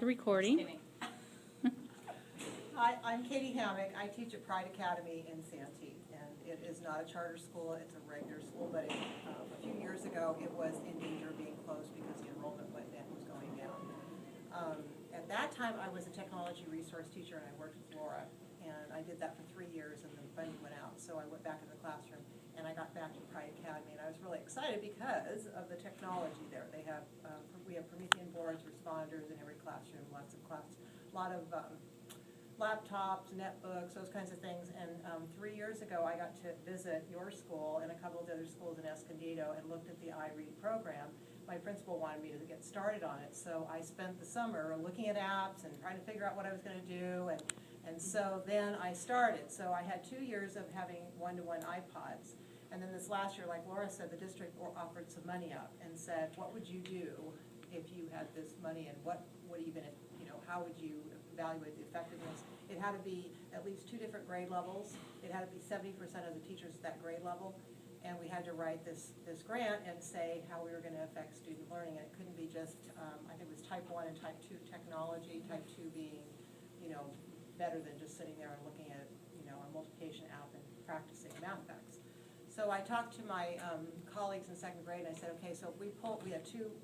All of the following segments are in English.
the recording. Just kidding. Hi, I'm Katy Hammack. I teach at Pride Academy in Santee, and it is not a charter school, it's a regular school, but a few years ago it was in danger of being closed because the enrollment was going down. At that time I was a technology resource teacher and I worked with Laura, and I did that for 3 years and then funding went out, so I went back in the classroom and I got back to Pride Academy, and I was really excited because of the technology there. They have, we have Promethean boards, responders in every classroom, a lot of laptops, netbooks, those kinds of things. And 3 years ago, I got to visit your school and a couple of the other schools in Escondido and looked at the iRead program. My principal wanted me to get started on it, so I spent the summer looking at apps and trying to figure out what I was going to do. And so then I started. So I had 2 years of having one-to-one iPods. And then this last year, like Laura said, the district offered some money up and said, what would you do if you had this money, and what even, how would you evaluate the effectiveness? It had to be at least 2 different grade levels. It had to be 70% of the teachers at that grade level. And we had to write this grant and say how we were going to affect student learning. And it couldn't be just, I think it was type 1 and type 2 technology, type 2 being, better than just sitting there and looking at, a multiplication app and practicing math facts. So I talked to my colleagues in 2nd grade, and I said, okay, so if we had two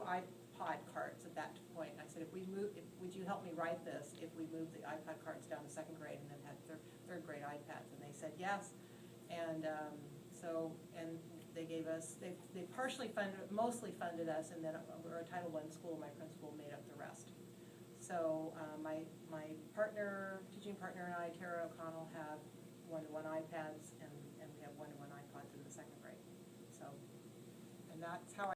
iPod carts at that point. And I said, would you help me write this if we moved the iPod carts down to 2nd grade and then had third grade iPads? And they said yes. And and they gave us, they partially funded, mostly funded us, and then we're a Title I school. My principal made up the rest. So my teaching partner and I, Tara O'Connell, have one-to-one iPads, and we have one-to-one iPods in the 2nd grade. So, and that's how